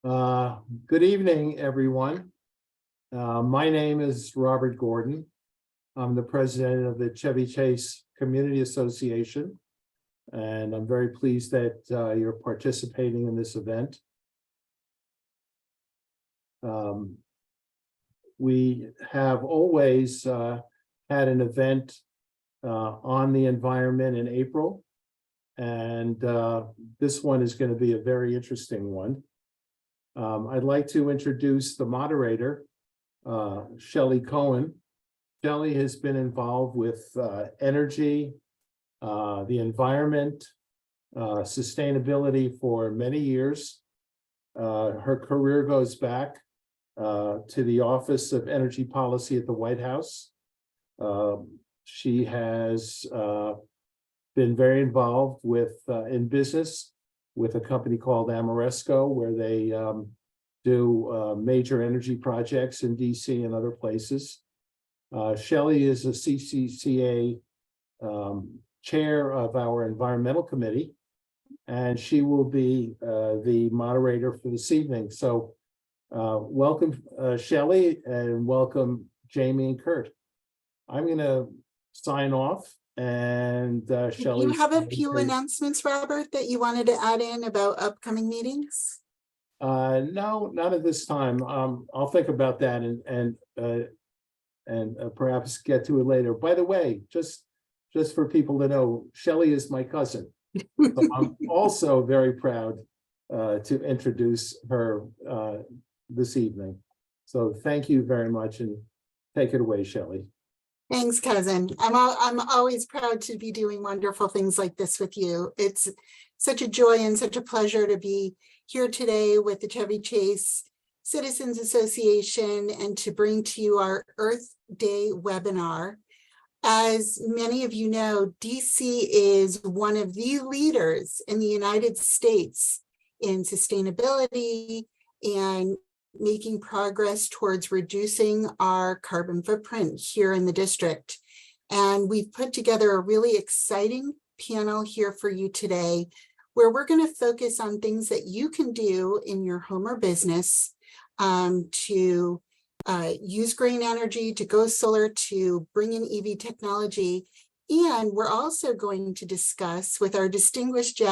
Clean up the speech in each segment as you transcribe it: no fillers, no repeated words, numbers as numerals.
Uh, Good evening, everyone. My name is Robert Gordon. I'm the president of the Chevy Chase Community Association, and I'm very pleased that you're participating in this event. We have always had an event on the environment in April, and this one is going to be a very interesting one. I'd like to introduce the moderator, Shelley Cohen. Shelley has been involved with energy, the environment, sustainability for many years. Her career goes back to the Office of Energy Policy at the White House. She has been very involved with in business with a company called Amoresco, where they do major energy projects in DC and other places. Shelley is a CCCA chair of our environmental committee, and she will be the moderator for this evening. So welcome, Shelley, and welcome, Jamie and Kurt. I'm going to sign off. And Shelley, you have a few announcements, Robert, that you wanted to add in about upcoming meetings? No, not at this time. I'll think about that and perhaps get to it later. By the way, just for people to know, Shelley is my cousin. So I'm also very proud to introduce her this evening. So thank you very much, and take it away, Shelley. Thanks, cousin. I'm always proud to be doing wonderful things like this with you. It's such a joy and such a pleasure to be here today with the Chevy Chase Citizens Association and to bring to you our Earth Day webinar. As many of you know, DC is one of the leaders in the United States in sustainability and making progress towards reducing our carbon footprint here in the district. And we've put together a really exciting panel here for you today, where we're going to focus on things that you can do in your home or business to use green energy, to go solar, to bring in EV technology. And we're also going to discuss with our distinguished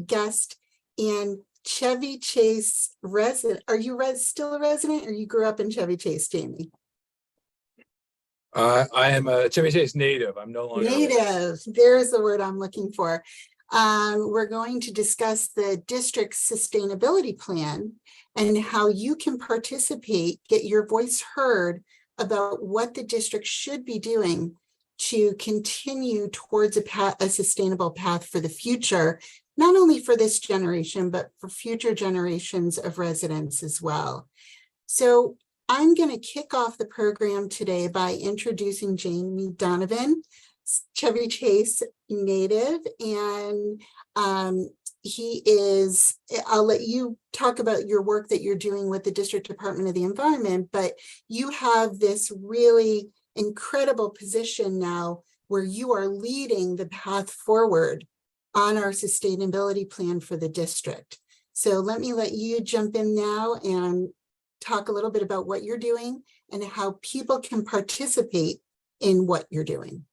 guest and Chevy Chase resident. Are you still a resident, or you grew up in Chevy Chase, Jamie? I am a Chevy Chase native. I'm no longer native. There's the word I'm looking for. We're going to discuss the district's sustainability plan and how you can participate, get your voice heard about what the district should be doing to continue towards a sustainable path for the future, not only for this generation, but for future generations of residents as well. So I'm going to kick off the program today by introducing Jamie Donovan, Chevy Chase native, and I'll let you talk about your work that you're doing with the District Department of the Environment, but you have this really incredible position now where you are leading the path forward on our sustainability plan for the district. So let you jump in now and talk a little bit about what you're doing and how people can participate in what you're doing.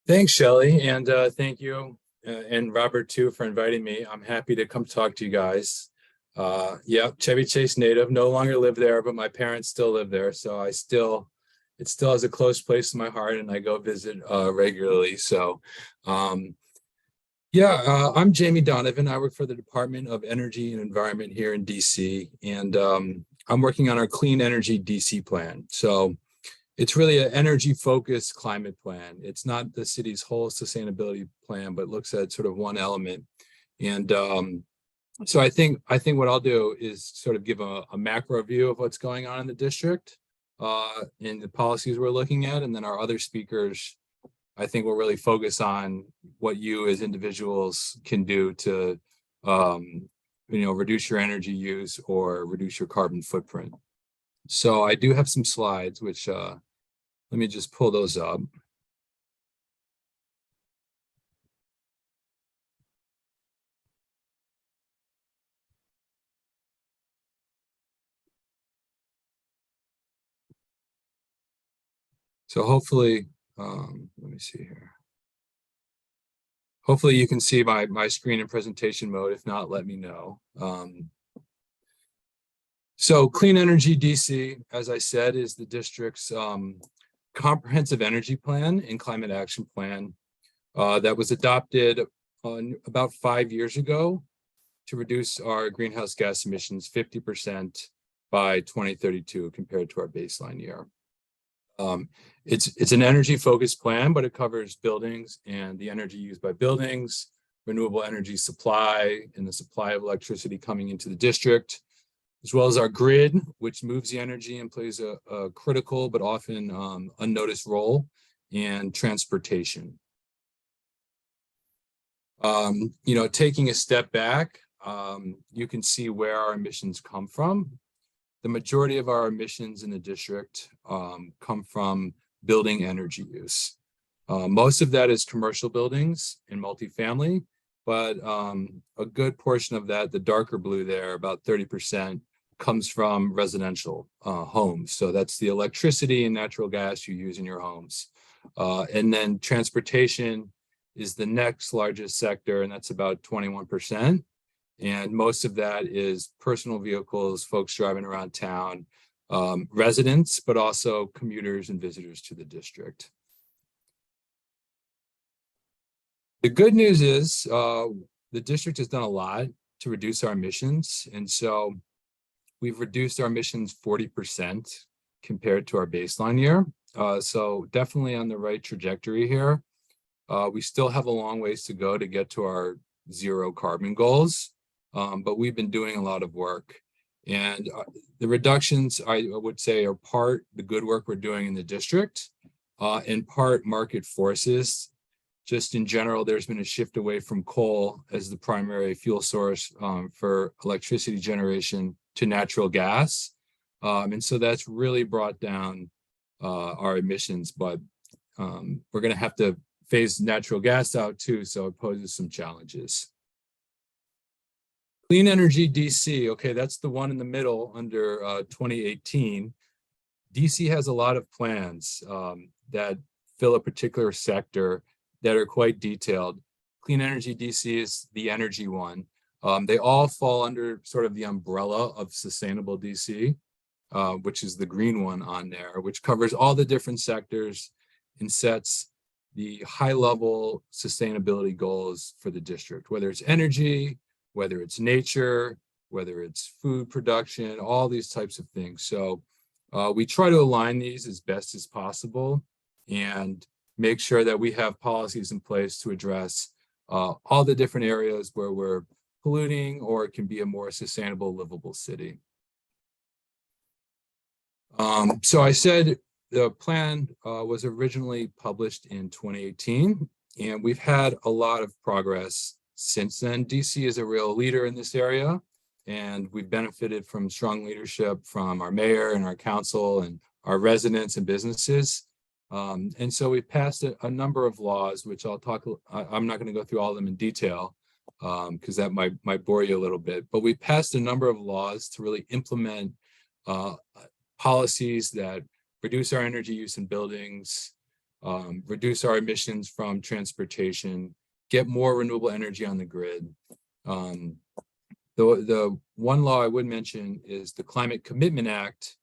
Thanks, Shelley, and thank you and Robert too for inviting me. I'm happy to come talk to you guys. Yeah, Chevy Chase native, no longer live there, but my parents still live there, so it still has a close place in my heart, and I go visit regularly. So I'm Jamie Donovan. I work for the Department of Energy and Environment here in DC, and I'm working on our Clean Energy DC plan. So it's really an energy-focused climate plan. It's not the city's whole sustainability plan, but looks at sort of one element. And so I think what I'll do is sort of give a macro view of what's going on in the district and the policies we're looking at, and then our other speakers, I think, will really focus on what you as individuals can do to, reduce your energy use or reduce your carbon footprint. So I do have some slides, which let me just pull those up. So hopefully, let me see here. Hopefully you can see my screen in presentation mode. If not, let me know. So Clean Energy DC, as I said, is the district's comprehensive energy plan and climate action plan that was adopted about 5 years ago to reduce our greenhouse gas emissions 50% by 2032 compared to our baseline year. It's an energy focused plan, but it covers buildings and the energy used by buildings, renewable energy supply, and the supply of electricity coming into the district, as well as our grid, which moves the energy and plays a critical but often unnoticed role, and transportation. Taking a step back, you can see where our emissions come from. The majority of our emissions in the district come from building energy use. Most of that is commercial buildings and multifamily, but a good portion of that, the darker blue there, about 30%, comes from residential homes. So that's the electricity and natural gas you use in your homes. And then transportation is the next largest sector, and that's about 21%. And most of that is personal vehicles, folks driving around town, residents, but also commuters and visitors to the district. The good news is the district has done a lot to reduce our emissions. And so we've reduced our emissions 40% compared to our baseline year. So definitely on the right trajectory here. We still have a long ways to go to get to our zero carbon goals. But we've been doing a lot of work, and the reductions, I would say, are part the good work we're doing in the district, in part market forces. Just in general, there's been a shift away from coal as the primary fuel source for electricity generation to natural gas. And so that's really brought down our emissions, but we're going to have to phase natural gas out too, so it poses some challenges. Clean Energy DC, okay, that's the one in the middle under 2018. DC has a lot of plans that fill a particular sector that are quite detailed. Clean Energy DC is the energy one. They all fall under sort of the umbrella of Sustainable DC, which is the green one on there, which covers all the different sectors and sets the high-level sustainability goals for the district, whether it's energy, whether it's nature, whether it's food production, all these types of things. So we try to align these as best as possible and make sure that we have policies in place to address all the different areas where we're polluting or it can be a more sustainable, livable city. So I said the plan was originally published in 2018, and we've had a lot of progress since then. DC is a real leader in this area, and we've benefited from strong leadership from our mayor and our council and our residents and businesses. And so we've passed a number of laws, which I'll talk, I'm not going to go through all of them in detail because that might bore you a little bit, but we passed a number of laws to really implement policies that reduce our energy use in buildings, reduce our emissions from transportation, get more renewable energy on the grid. The one law I would mention is the Climate Commitment Act,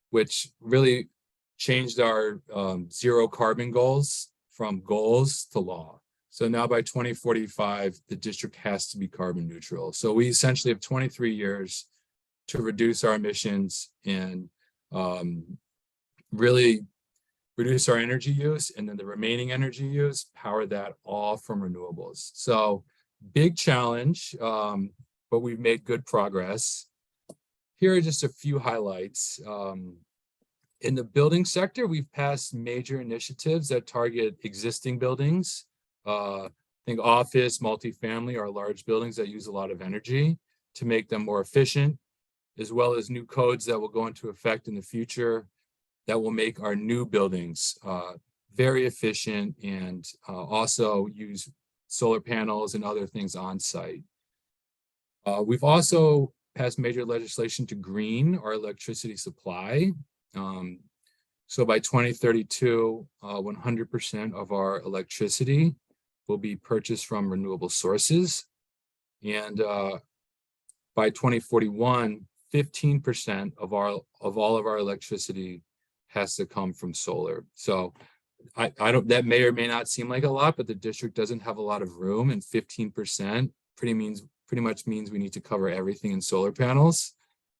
which really changed our zero carbon goals from goals to law. So now by 2045, the district has to be carbon neutral. So we essentially have 23 years to reduce our emissions and really reduce our energy use, and then the remaining energy use, power that all from renewables. So big challenge, but we've made good progress. Here are just a few highlights. In the building sector, we've passed major initiatives that target existing buildings. I think office, multifamily are large buildings that use a lot of energy to make them more efficient, as well as new codes that will go into effect in the future that will make our new buildings very efficient and also use solar panels and other things on site. We've also passed major legislation to green our electricity supply. So by 2032, 100% of our electricity will be purchased from renewable sources. And by 2041, 15% of all of our electricity has to come from solar. So I don't, that may or may not seem like a lot, but the district doesn't have a lot of room, and 15% pretty much means we need to cover everything in solar panels.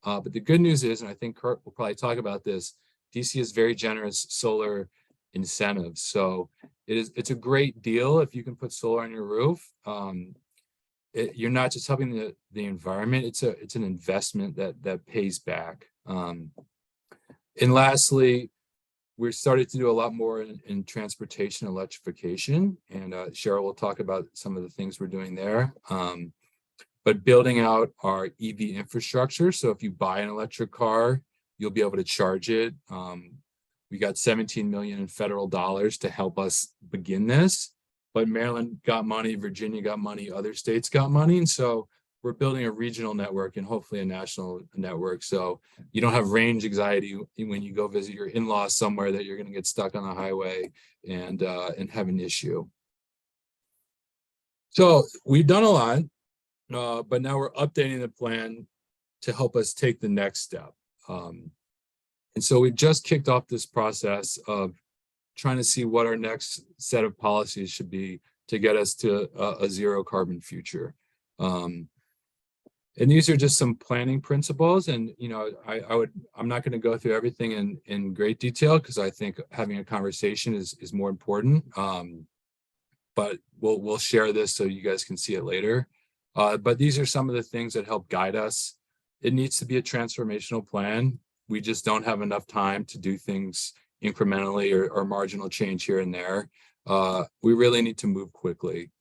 But the good news is, and I think Kurt will probably talk about this, DC has very generous solar incentives. So it's a great deal if you can put solar on your roof. You're not just helping the environment, it's an investment that pays back. And lastly, we're starting to do a lot more in transportation electrification, and Cheryl will talk about some of the things we're doing there. But building out our EV infrastructure, so if you buy an electric car, you'll be able to charge it. We got 17 million in federal dollars to help us begin this, but Maryland got money, Virginia got money, other states got money, and so we're building a regional network and hopefully a national network. So you don't have range anxiety when you go visit your in-laws somewhere that you're going to get stuck on the highway and have an issue. So we've done a lot, but now we're updating the plan to help us take the next step. And so we've just kicked off this process of trying to see what our next set of policies should be to get us to a zero carbon future. And these are just some planning principles. And, you know, I'm not going to go through everything in great detail because I think having a conversation is more important. But we'll share this so you guys can see it later. But these are some of the things that help guide us. It needs to be a transformational plan. We just don't have enough time to do things incrementally or marginal change here and there. We really need to move quickly.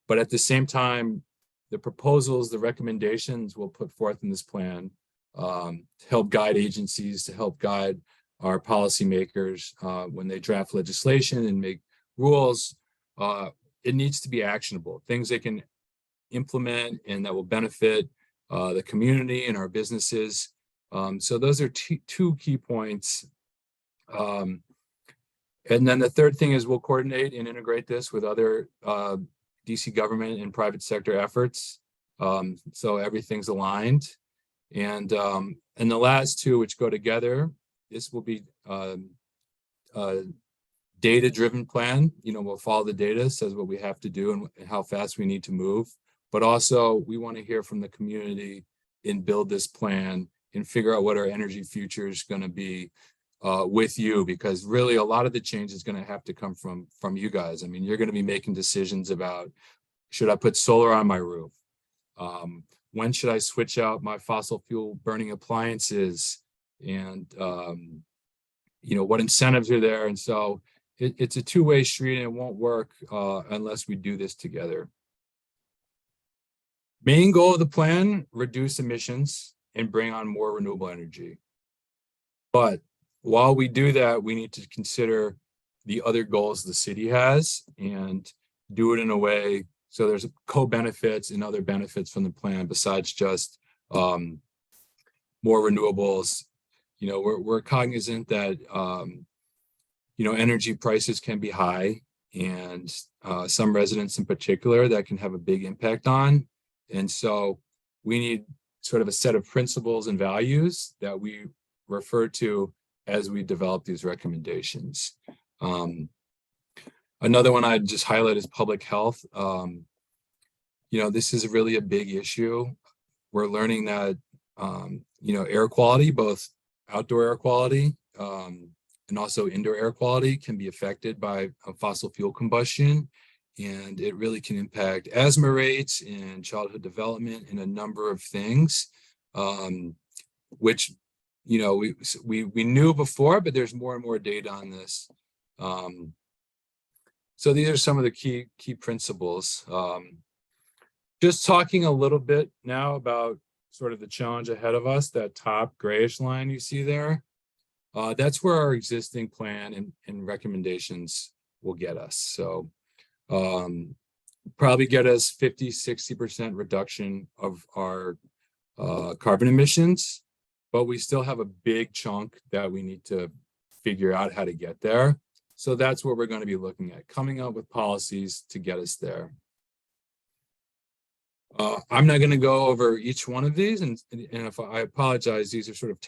But at the same time, the proposals, the recommendations we'll put forth in this plan to help guide agencies, to help guide our policymakers when they draft legislation and make rules. It needs to be actionable, things they can implement and that will benefit the community and our businesses. So those are two key points. And then the third thing is we'll coordinate and integrate this with other DC government and private sector efforts. So everything's aligned. And the last two, which go together, this will be a data-driven plan. You know, we'll follow the data, says what we have to do and how fast we need to move. But also we want to hear from the community and build this plan and figure out what our energy future is going to be with you, because really a lot of the change is going to have to come from you guys. I mean, you're going to be making decisions about, should I put solar on my roof? When should I switch out my fossil fuel burning appliances? And, you know, what incentives are there? And so it's a two-way street, and it won't work unless we do this together. Main goal of the plan, reduce emissions and bring on more renewable energy. But while we do that, we need to consider the other goals the city has and do it in a way so there's co-benefits and other benefits from the plan besides just more renewables. You know, we're cognizant that you know, energy prices can be high, and some residents in particular that can have a big impact on. And so we need sort of a set of principles and values that we refer to as we develop these recommendations. Another one I'd just highlight is public health. You know, this is really a big issue. We're learning that, you know, air quality, both outdoor air quality and also indoor air quality, can be affected by fossil fuel combustion. And it really can impact asthma rates and childhood development and a number of things, which, you know, we knew before, but there's more and more data on this. So these are some of the key principles. Just talking a little bit now about sort of the challenge ahead of us, that top grayish line you see there. That's where our existing plan and recommendations will get us. So probably get us 50–60% reduction of our carbon emissions, but we still have a big chunk that we need to figure out how to get there. So that's what we're going to be looking at, coming up with policies to get us there. I'm not going to go over each one of these, and if I apologize, these are sort of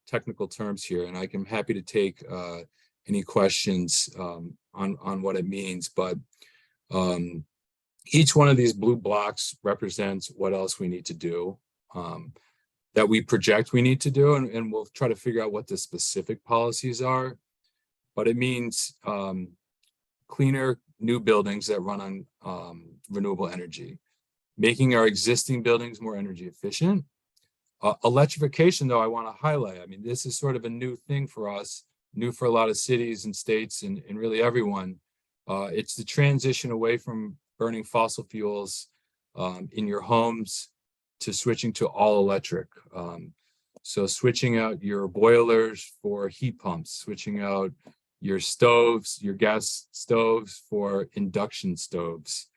technical terms here, and I'm happy to take any questions on what it means. But each one of these blue blocks represents what else we need to do, that we project we need to do, and we'll try to figure out what the specific policies are. But it means cleaner new buildings that run on renewable energy, making our existing buildings more energy efficient. Electrification, though, I want to highlight. I mean, this is sort of a new thing for us, new for a lot of cities and states and really everyone. It's the transition away from burning fossil fuels in your homes to switching to all electric. So switching out your boilers for heat pumps, switching out your stoves, your gas stoves for induction stoves,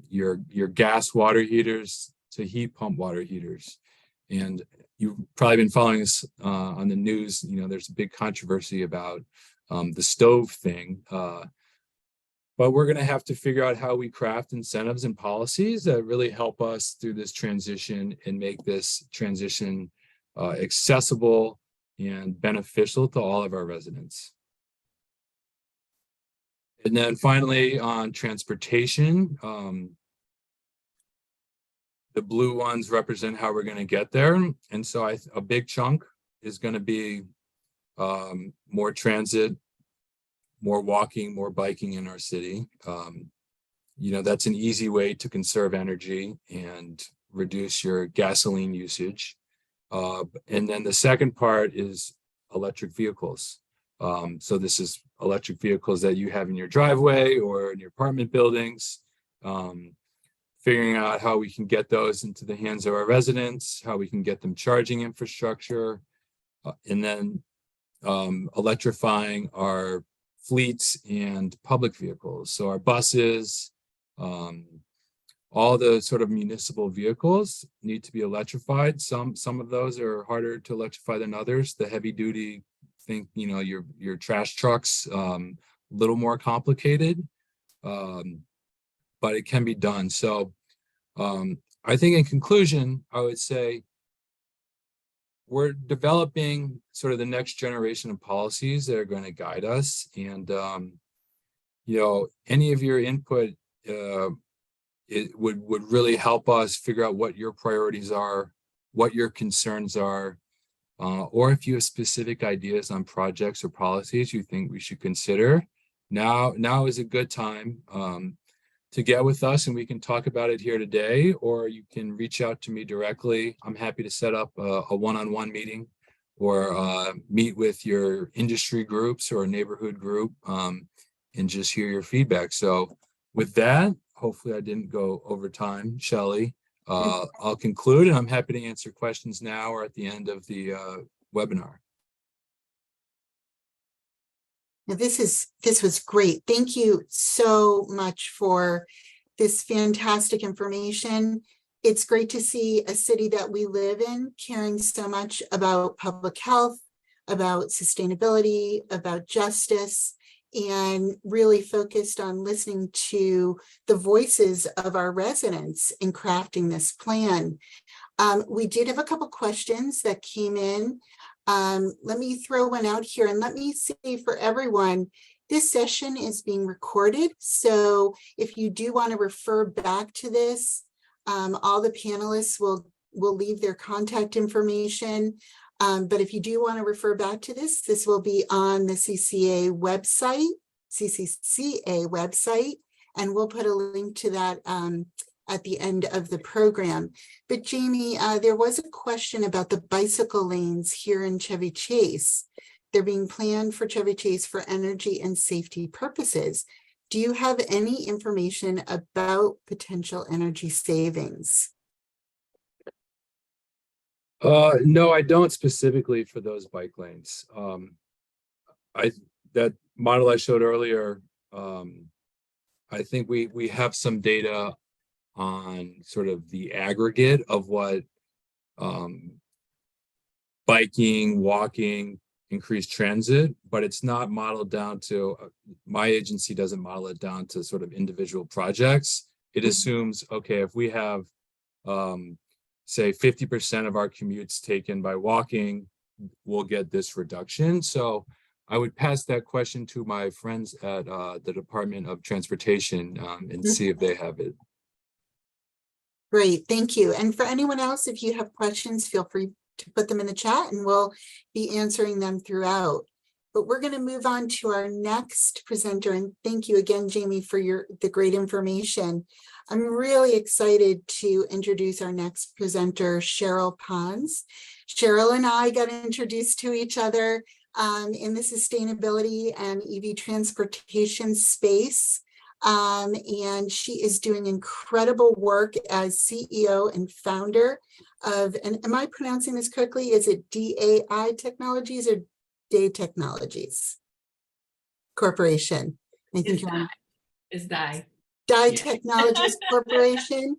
your gas water heaters to heat pump water heaters. And you've probably been following this on the news. You know, there's a big controversy about the stove thing. But we're going to have to figure out how we craft incentives and policies that really help us through this transition and make this transition accessible and beneficial to all of our residents. And then finally, on transportation, the blue ones represent how we're going to get there. And so a big chunk is going to be more transit, more walking, more biking in our city. You know, that's an easy way to conserve energy and reduce your gasoline usage. And then the second part is electric vehicles. So this is electric vehicles that you have in your driveway or in your apartment buildings, figuring out how we can get those into the hands of our residents, how we can get them charging infrastructure, and then electrifying our fleets and public vehicles. So our buses, all the sort of municipal vehicles need to be electrified. Some of those are harder to electrify than others. The heavy duty, think, you know, your trash trucks, a little more complicated, but it can be done. So I think in conclusion, I would say we're developing sort of the next generation of policies that are going to guide us. And, you know, any of your input it would really help us figure out what your priorities are, what your concerns are, or if you have specific ideas on projects or policies you think we should consider. Now is a good time to get with us, and we can talk about it here today, or you can reach out to me directly. I'm happy to set up a one-on-one meeting or meet with your industry groups or a neighborhood group and just hear your feedback. So with that, hopefully I didn't go over time, Shelley. I'll conclude, and I'm happy to answer questions now or at the end of the webinar. Now, this was great. Thank you so much for this fantastic information. It's great to see a city that we live in caring so much about public health, about sustainability, about justice, and really focused on listening to the voices of our residents in crafting this plan. We did have a couple questions that came in. Let me throw one out here, and let me say for everyone, this session is being recorded. So if you do want to refer back to this, all the panelists will leave their contact information. But if you do want to refer back to this, this will be on the CCCA website, and we'll put a link to that at the end of the program. But Jamie, there was a question about the bicycle lanes here in Chevy Chase. They're being planned for Chevy Chase for energy and safety purposes. Do you have any information about potential energy savings? No, I don't specifically for those bike lanes. That model I showed earlier, I think we have some data on sort of the aggregate of what biking, walking, increase transit, but it's not modeled down to, my agency doesn't model it down to sort of individual projects. It assumes, okay, if we have, say 50% of our commutes taken by walking, we'll get this reduction. So I would pass that question to my friends at the Department of Transportation and see if they have it. Great, thank you. And for anyone else, if you have questions, feel free to put them in the chat and we'll be answering them throughout. But we're going to move on to our next presenter. And thank you again, Jamie, for the great information. I'm really excited to introduce our next presenter, Cheryl Pons. Cheryl and I got introduced to each other in the sustainability and EV transportation space. And she is doing incredible work as CEO and founder of, and am I pronouncing this correctly? Is it DAI Technologies or DAI Technologies Corporation? I think it's DAI. DAI Yeah. Technologies Corporation.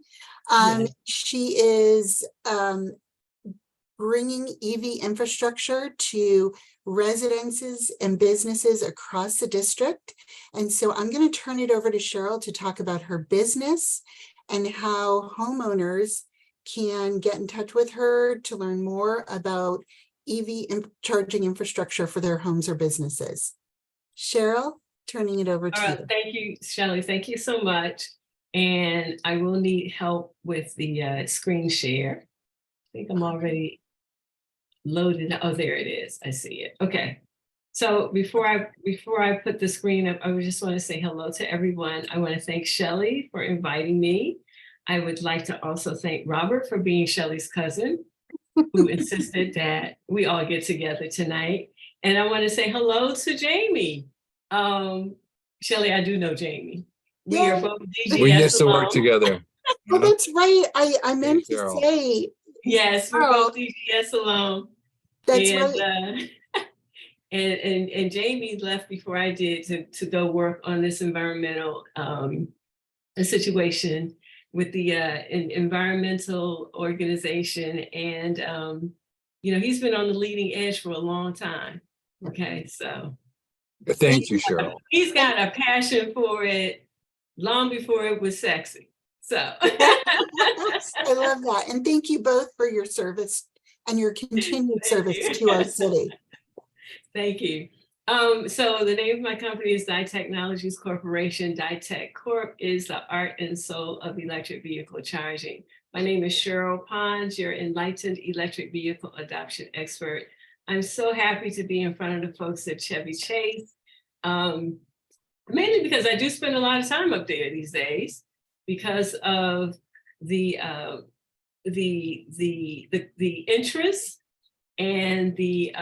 She is bringing EV infrastructure to residences and businesses across the district. And so I'm going to turn it over to Cheryl to talk about her business and how homeowners can get in touch with her to learn more about EV charging infrastructure for their homes or businesses. Cheryl, turning it over to you. Thank you, Shelley. Thank you so much. And I will need help with the screen share. I think I'm already loaded. Oh, there it is. I see it. Okay. So before I put the screen up, I would just want to say hello to everyone. I want to thank Shelley for inviting me. I would like to also thank Robert for being Shelley's cousin, who insisted that we all get together tonight. And I want to say hello to Jamie. Shelley, I do know Jamie. We are both DGS We used to work alum. together. Oh, that's right. I meant to Cheryl. say. Yes, we're both DGS alum. That's and, right. And Jamie left before I did to go work on this environmental situation with the environmental organization. And, you know, he's been on the leading edge for a long time. Okay, so. Thank you, Cheryl. He's got a passion for it long before it was sexy. So. I love that. And thank you both for your service and your continued service to our city. Thank you. So the name of my company is DAI Technologies Corporation. DAI Tech Corp is the art and soul of electric vehicle charging. My name is Cheryl Pons, your enlightened electric vehicle adoption expert. I'm so happy to be in front of the folks at Chevy Chase, mainly because I do spend a lot of time up there these days because of the interest and the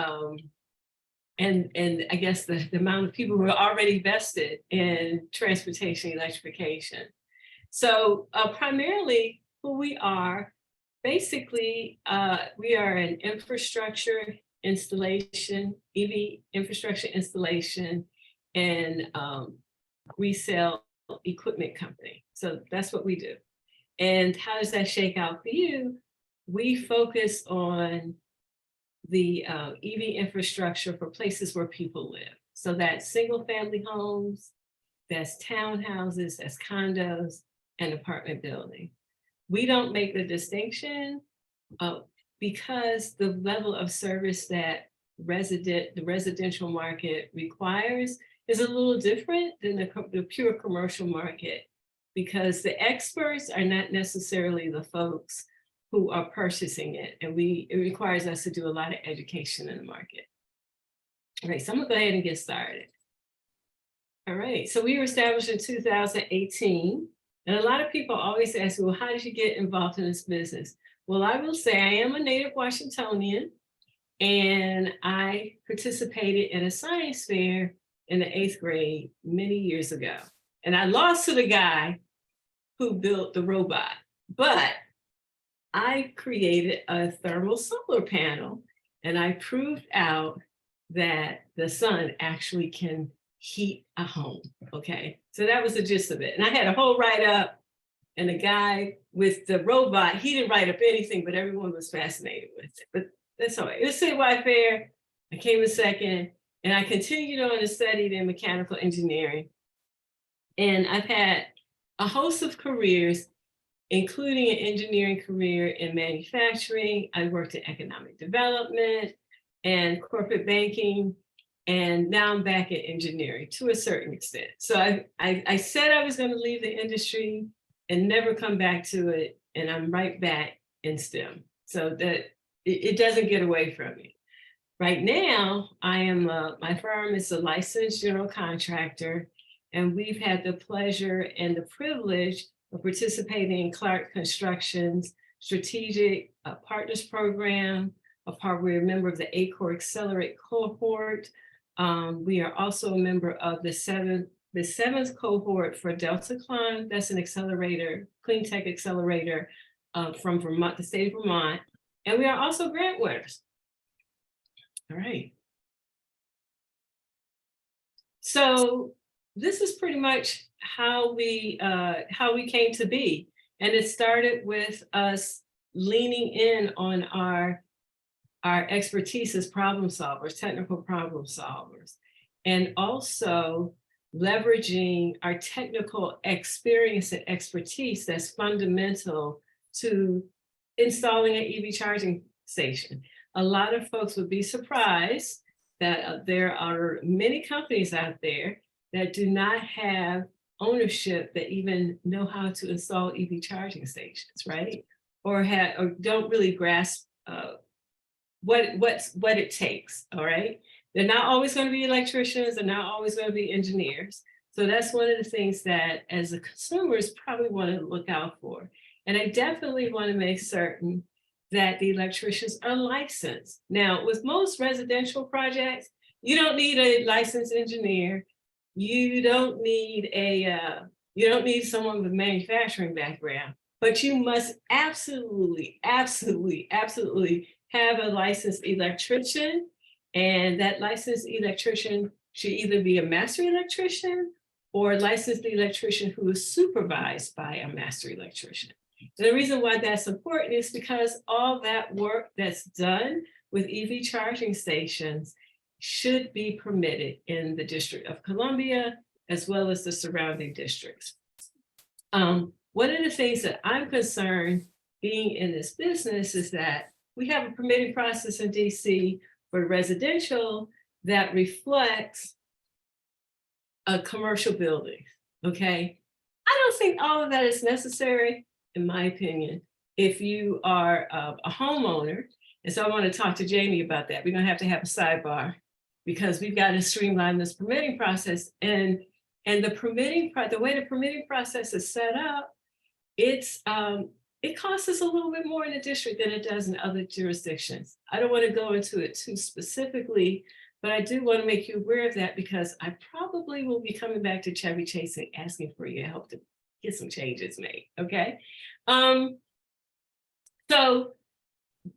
and I guess the amount of people who are already vested in transportation electrification. So primarily who we are, basically, we are an infrastructure installation, EV infrastructure installation and resale equipment company. So that's what we do. And how does that shake out for you? We focus on the EV infrastructure for places where people live. So that's single family homes, that's townhouses, that's condos, and apartment building. We don't make the distinction because the level of service that the residential market requires is a little different than the pure commercial market, because the experts are not necessarily the folks who are purchasing it. And it requires us to do a lot of education in the market. All right, so I'm gonna go ahead and get started. All right, so we were established in 2018. And a lot of people always ask me, well, how did you get involved in this business? Well, I will say I am a native Washingtonian, and I participated in a science fair in the 8th grade many years ago. And I lost to the guy who built the robot, but I created a thermal solar panel and I proved out that the sun actually can heat a home, okay? So that was the gist of it. And I had a whole write-up, and the guy with the robot, he didn't write up anything, but everyone was fascinated with it. But that's all right. It was a citywide fair. I came in second, and I continued on and studied in mechanical engineering. And I've had a host of careers, including an engineering career in manufacturing. I worked in economic development and corporate banking, and now I'm back in engineering to a certain extent. So I said I was going to leave the industry and never come back to it, and I'm right back in STEM. So that it doesn't get away from me. Right now, my firm is a licensed general contractor, and we've had the pleasure and the privilege of participating in Clark Construction's Strategic Partners Program. We're a member of the ACOR Accelerate cohort. We are also a member of the seventh cohort for Delta Climb. That's an accelerator, clean tech accelerator from Vermont, the state of Vermont. And we are also grant winners. All right. So this is pretty much how we came to be. And it started with us leaning in on our expertise as problem solvers, technical problem solvers, and also leveraging our technical experience and expertise that's fundamental to installing an EV charging station. A lot of folks would be surprised that there are many companies out there that do not have ownership that even know how to install EV charging stations, right? Or don't really grasp what it takes. All right. They're not always going to be electricians. They're not always going to be engineers. So that's one of the things that as a consumers probably want to look out for. And I definitely want to make certain that the electricians are licensed. Now, with most residential projects, you don't need a licensed engineer. You don't need someone with manufacturing background, but you must absolutely have a licensed electrician. And that licensed electrician should either be a master electrician or a licensed electrician who is supervised by a master electrician. And the reason why that's important is because all that work that's done with EV charging stations should be permitted in the District of Columbia, as well as the surrounding districts. One of the things that I'm concerned being in this business is that we have a permitting process in DC for residential that reflects a commercial building, okay? I don't think all of that is necessary, in my opinion, if you are a homeowner. And so I want to talk to Jamie about that. We're going to have a sidebar because we've got to streamline this permitting process. And the way the permitting process is set up, it costs us a little bit more in the district than it does in other jurisdictions. I don't want to go into it too specifically, but I do want to make you aware of that because I probably will be coming back to Chevy Chase and asking for your help to get some changes made, okay? So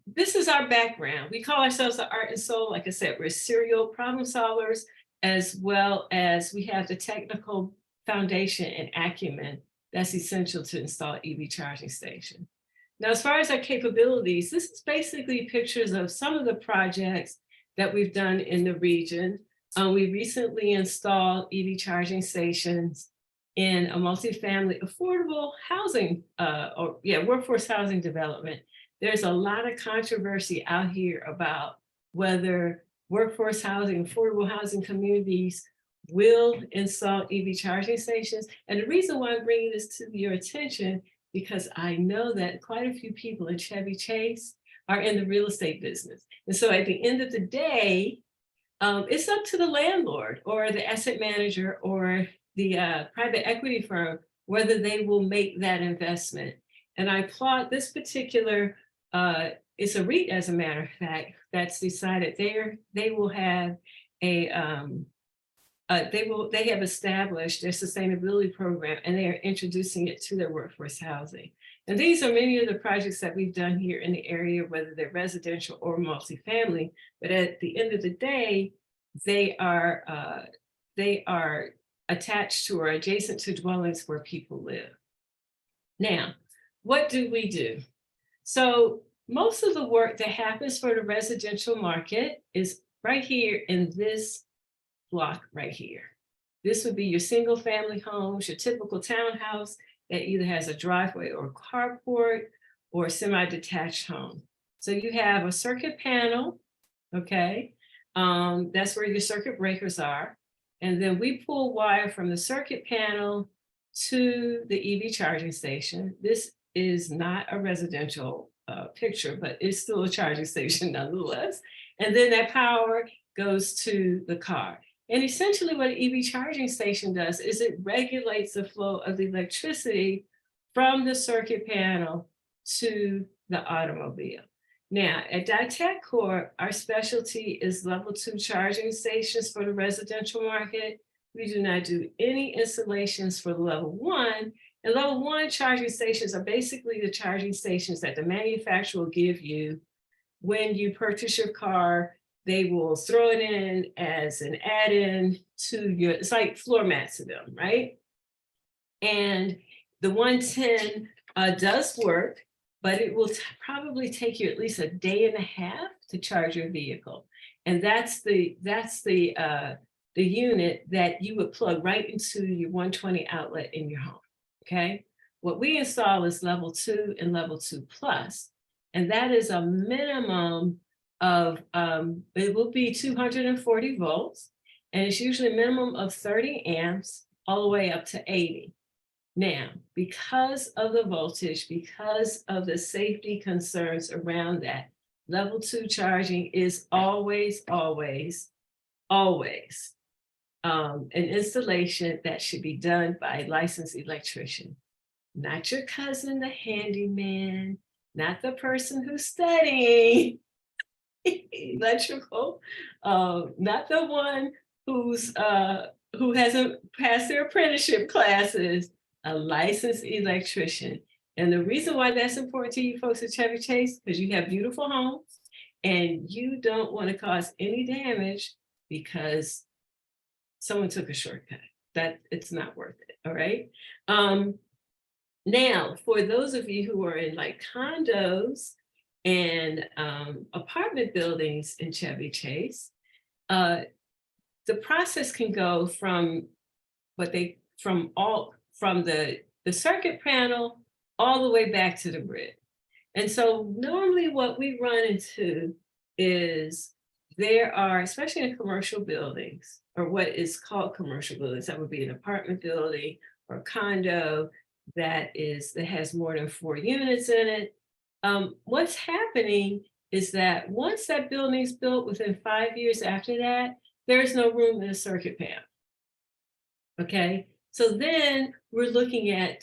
this is our background. We call ourselves the Art and Soul. Like I said, we're serial problem solvers, as well as we have the technical foundation and acumen that's essential to install EV charging station. Now, as far as our capabilities, this is basically pictures of some of the projects that we've done in the region. We recently installed EV charging stations in a multifamily affordable housing, workforce housing development. There's a lot of controversy out here about whether workforce housing, affordable housing communities will install EV charging stations. And the reason why I'm bringing this to your attention, because I know that quite a few people in Chevy Chase are in the real estate business. And so at the end of the day, it's up to the landlord or the asset manager or the private equity firm, whether they will make that investment. And I applaud this particular, it's a REIT, as a matter of fact, that's decided they will have they have established their sustainability program and they are introducing it to their workforce housing. And these are many of the projects that we've done here in the area, whether they're residential or multifamily, but at the end of the day, they are attached to or adjacent to dwellings where people live. Now, what do we do? So most of the work that happens for the residential market is right here in this block right here. This would be your single family homes, your typical townhouse that either has a driveway or a carport or a semi-detached home. So you have a circuit panel, okay? That's where your circuit breakers are. And then we pull wire from the circuit panel to the EV charging station. This is not a residential picture, but it's still a charging station nonetheless. And then that power goes to the car. And essentially what an EV charging station does is it regulates the flow of the electricity from the circuit panel to the automobile. Now, at Ditech Corp, our specialty is level 2 charging stations for the residential market. We do not do any installations for level 1. And level 1 charging stations are basically the charging stations that the manufacturer will give you when you purchase your car. They will throw it in as an add-in to your, it's like floor mats to them, right? And the 110 does work, but it will probably take you at least a day and a half to charge your vehicle. And that's the unit that you would plug right into your 120 outlet in your home, okay? What we install is level 2 and level 2 plus, and that is a minimum of, it will be 240 volts, and it's usually a minimum of 30 amps all the way up to 80. Now, because of the voltage, because of the safety concerns around that, level 2 charging is always an installation that should be done by a licensed electrician, not your cousin, the handyman, not the person who's studying electrical, not the one who hasn't passed their apprenticeship classes, a licensed electrician. And the reason why that's important to you folks at Chevy Chase, because you have beautiful homes and you don't want to cause any damage because someone took a shortcut. That it's not worth it. All right. Now, for those of you who are in like condos and apartment buildings in Chevy Chase, the process can go from the circuit panel all the way back to the grid. And so normally what we run into is there are, especially in commercial buildings, or what is called commercial buildings, that would be an apartment building or a condo that has more than 4 units in it. What's happening is that once that building is built, within 5 years after that, there's no room in the circuit panel. Okay, so then we're looking at,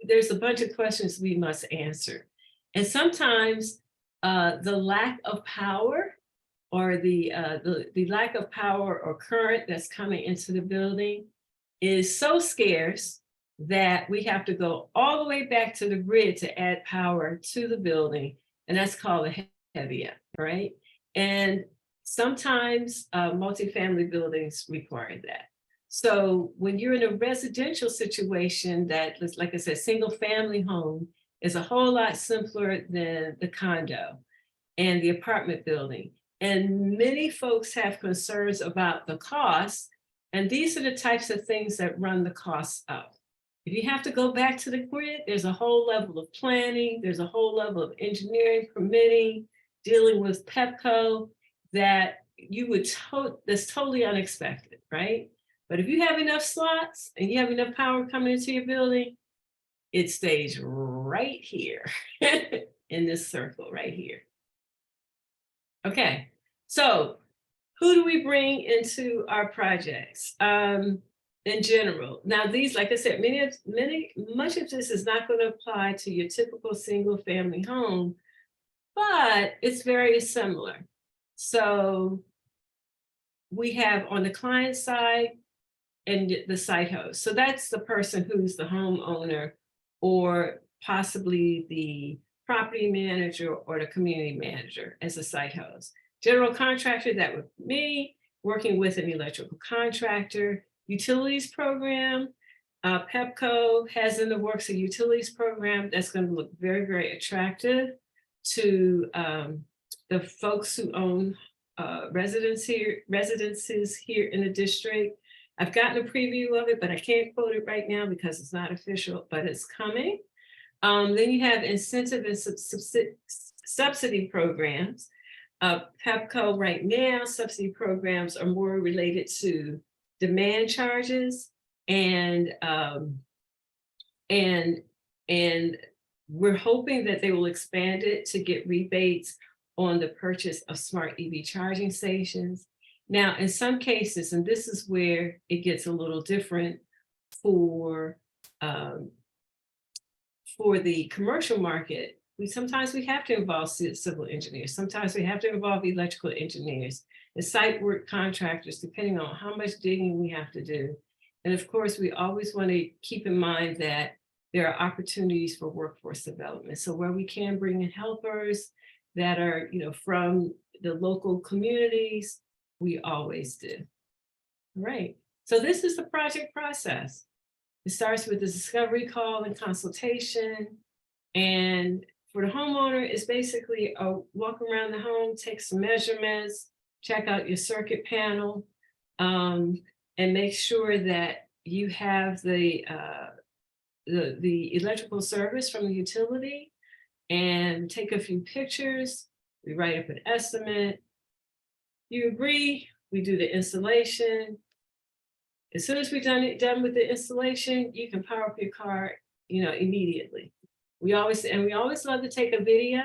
there's a bunch of questions we must answer. And sometimes the lack of power or the lack of power or current that's coming into the building is so scarce that we have to go all the way back to the grid to add power to the building. And that's called a heavy up, right? And sometimes multifamily buildings require that. So when you're in a residential situation that, like I said, single family home is a whole lot simpler than the condo and the apartment building. And many folks have concerns about the cost. And these are the types of things that run the costs up. If you have to go back to the grid, there's a whole level of planning, there's a whole level of engineering, permitting, dealing with PEPCO that that's totally unexpected, right? But if you have enough slots and you have enough power coming into your building, it stays right here in this circle right here. Okay, so who do we bring into our projects in general? Now these, like I said, much of this is not going to apply to your typical single family home, but it's very similar. So we have on the client side and the site host. So that's the person who's the homeowner or possibly the property manager or the community manager as a site host. General contractor, that would be me, working with an electrical contractor. Utilities program, PEPCO has in the works a utilities program that's going to look very, very attractive to the folks who own residences here in the district. I've gotten a preview of it, but I can't quote it right now because it's not official, but it's coming. Then you have incentive and subsidy programs. PEPCO right now, subsidy programs are more related to demand charges, and we're hoping that they will expand it to get rebates on the purchase of smart EV charging stations. Now, in some cases, and this is where it gets a little different for the commercial market, sometimes we have to involve civil engineers. Sometimes we have to involve electrical engineers and site work contractors, depending on how much digging we have to do. And of course, we always want to keep in mind that there are opportunities for workforce development. So where we can bring in helpers that are, from the local communities, we always do. All right. So this is the project process. It starts with the discovery call and consultation. And for the homeowner, it's basically a walk around the home, take some measurements, check out your circuit panel, and make sure that you have the electrical service from the utility, and take a few pictures. We write up an estimate. You agree, we do the installation. As soon as we're done with the installation, you can power up your car, immediately. We always love to take a video,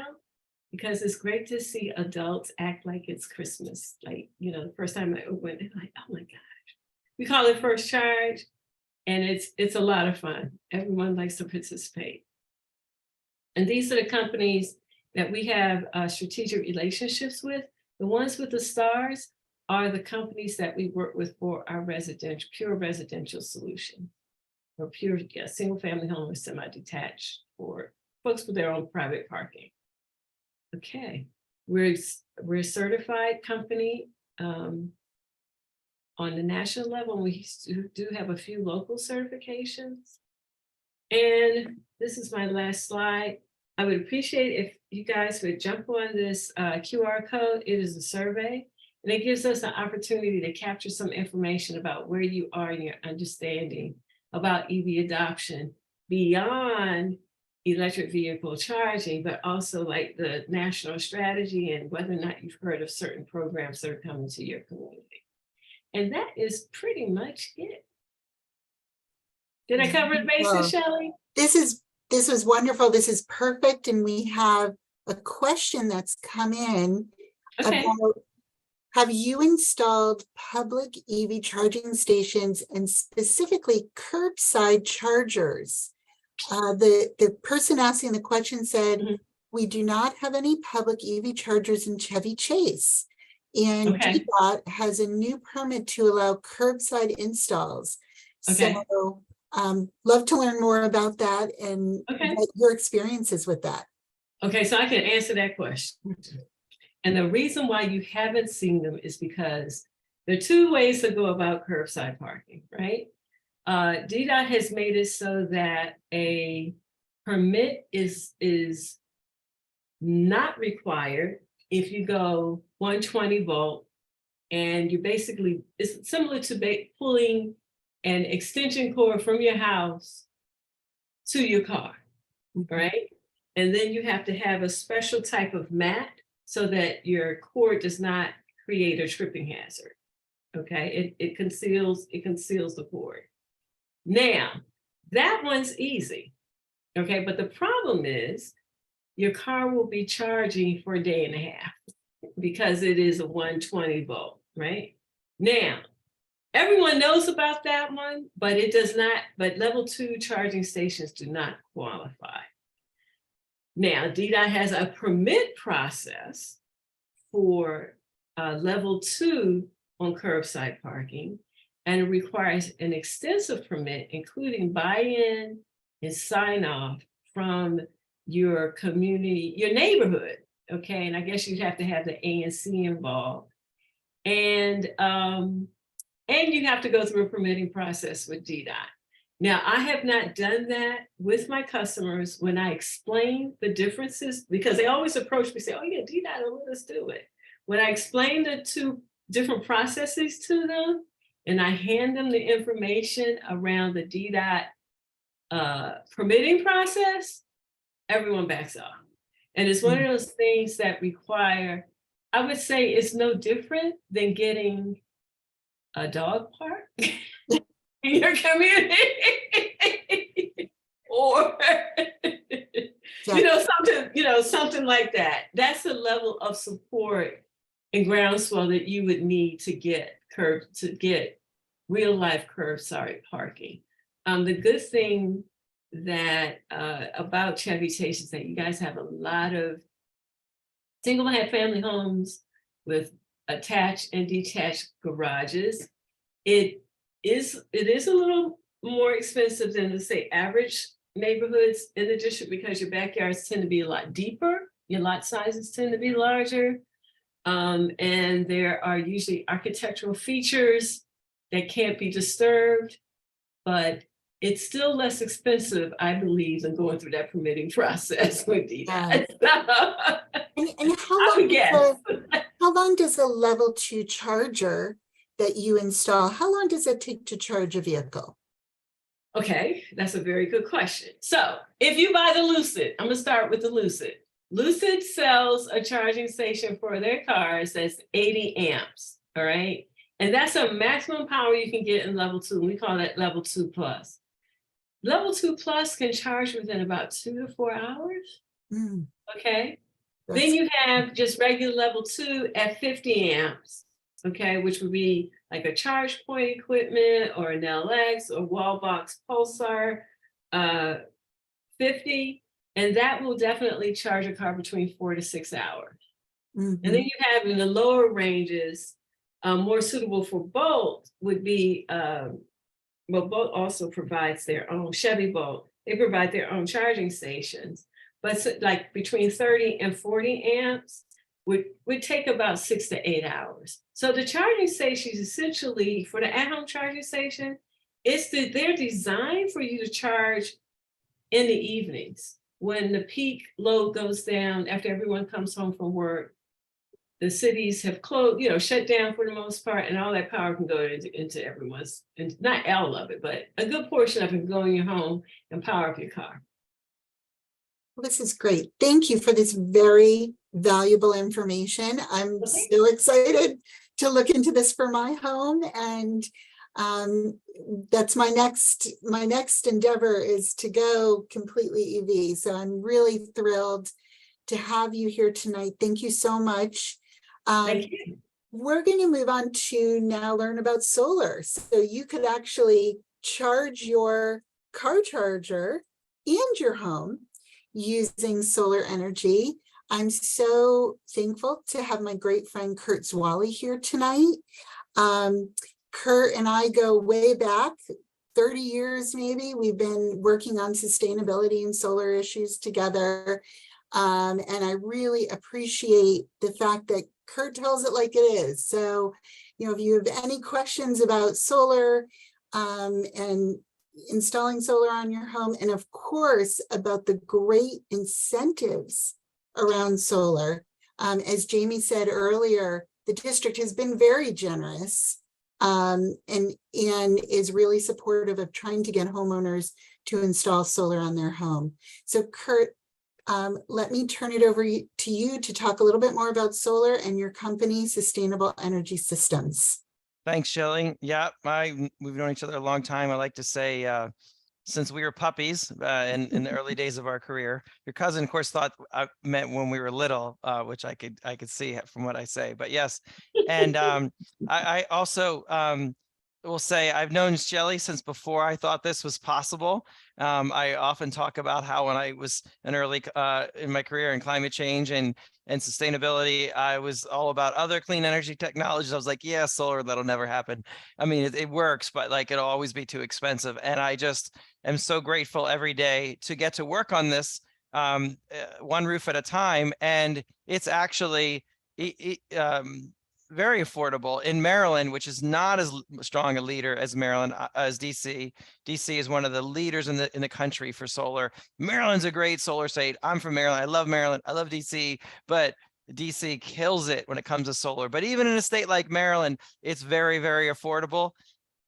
because it's great to see adults act like it's Christmas. Like, the first time I went, they're like, oh my gosh. We call it first charge, and it's a lot of fun. Everyone likes to participate. And these are the companies that we have strategic relationships with. The ones with the stars are the companies that we work with for our pure residential solution, or pure single family home or semi-detached for folks with their own private parking. Okay, we're a certified company on the national level. We do have a few local certifications. And this is my last slide. I would appreciate if you guys would jump on this QR code. It is a survey, and it gives us an opportunity to capture some information about where you are in your understanding about EV adoption beyond electric vehicle charging, but also like the national strategy and whether or not you've heard of certain programs that are coming to your community. And that is pretty much it. Did I cover the bases, Shelley? This was wonderful. This is perfect. And we have a question that's come in about, have you installed public EV charging stations and specifically curbside chargers? The person asking the question said, we do not have any public EV chargers in Chevy Chase. And DDOT has a new permit to allow curbside installs. So love to learn more about that and what your experiences with that. Okay, so I can answer that question. And the reason why you haven't seen them is because there are two ways to go about curbside parking, right? DDOT has made it so that a permit is not required if you go 120 volt, and you basically, it's similar to pulling an extension cord from your house to your car, right? And then you have to have a special type of mat so that your cord does not create a tripping hazard. Okay, it conceals the cord. Now, that one's easy. Okay, but the problem is your car will be charging for a day and a half because it is a 120 volt, right? Now, everyone knows about that one, but it does not, but level 2 charging stations do not qualify. Now, DDOT has a permit process for level 2 on curbside parking, and it requires an extensive permit, including buy-in and sign-off from your community, your neighborhood, okay? And I guess you'd have to have the ANC involved. And you have to go through a permitting process with DDOT. Now, I have not done that with my customers when I explain the differences, because they always approach me and say, oh yeah, DDOT will let us do it. When I explain the two different processes to them, and I hand them the information around the DDOT permitting process, everyone backs off. And it's one of those things that require, I would say it's no different than getting a dog park in your community. Or something like that. That's the level of support and groundswell that you would need to get real life curbside parking. The good thing that about Chevy Chase is that you guys have a lot of single family homes with attached and detached garages. It is a little more expensive than the say average neighborhoods in the district because your backyards tend to be a lot deeper, your lot sizes tend to be larger, and there are usually architectural features that can't be disturbed, but it's still less expensive, I believe, than going through that permitting process with DDOT. And how long does a level 2 charger that you install, how long does it take to charge a vehicle? Okay, that's a very good question. So if you buy the Lucid, I'm gonna start with the Lucid. Lucid sells a charging station for their cars that's 80 amps, all right? And that's a maximum power you can get in level 2. We call that level 2 plus. Level 2 plus can charge within about 2 to 4 hours, okay? Then you have just regular level 2 at 50 amps, okay, which would be like a charge point equipment or an LX or wall box pulsar 50, and that will definitely charge a car between 4 to 6 hours. And then you have in the lower ranges, more suitable for Bolt would be, well, Bolt also provides their own, Chevy Bolt, they provide their own charging stations, but so, like between 30 and 40 amps, would take about 6 to 8 hours. So the charging stations essentially for the at-home charging station, they're designed for you to charge in the evenings when the peak load goes down after everyone comes home from work. The cities have closed, shut down for the most part, and all that power can go into everyone's, and not all of it, but a good portion of it can go in your home and power up your car. Well, this is great. Thank you for this very valuable information. I'm so excited to look into this for my home, and that's my next endeavor is to go completely EV. So I'm really thrilled to have you here tonight. Thank you so much. Thank you. We're going to move on to now learn about solar. So you could actually charge your car charger and your home using solar energy. I'm so thankful to have my great friend Kurt Zwally here tonight. Kurt and I go way back, 30 years maybe. We've been working on sustainability and solar issues together. And I really appreciate the fact that Kurt tells it like it is. So, if you have any questions about solar and installing solar on your home, and of course, about the great incentives around solar. As Jamie said earlier, the district has been very generous and is really supportive of trying to get homeowners to install solar on their home. So Kurt, let me turn it over to you to talk a little bit more about solar and your company, Sustainable Energy Systems. Thanks, Shelley. Yeah, we've known each other a long time. I like to say, since we were puppies in the early days of our career. Your cousin, of course, thought I meant when we were little, which I could see from what I say. But yes, and I also will say I've known Shelley since before I thought this was possible. I often talk about how when I was an early in my career in climate change and sustainability, I was all about other clean energy technologies. I was like, yeah, solar, that'll never happen. I mean, it works, but like it'll always be too expensive. And I just am so grateful every day to get to work on this one roof at a time. And it's actually very affordable in Maryland, which is not as strong a leader as Maryland, as DC. DC is one of the leaders in the country for solar. Maryland's a great solar state. I'm from Maryland. I love Maryland. I love DC, but DC kills it when it comes to solar, but even in a state like Maryland, it's very, very affordable.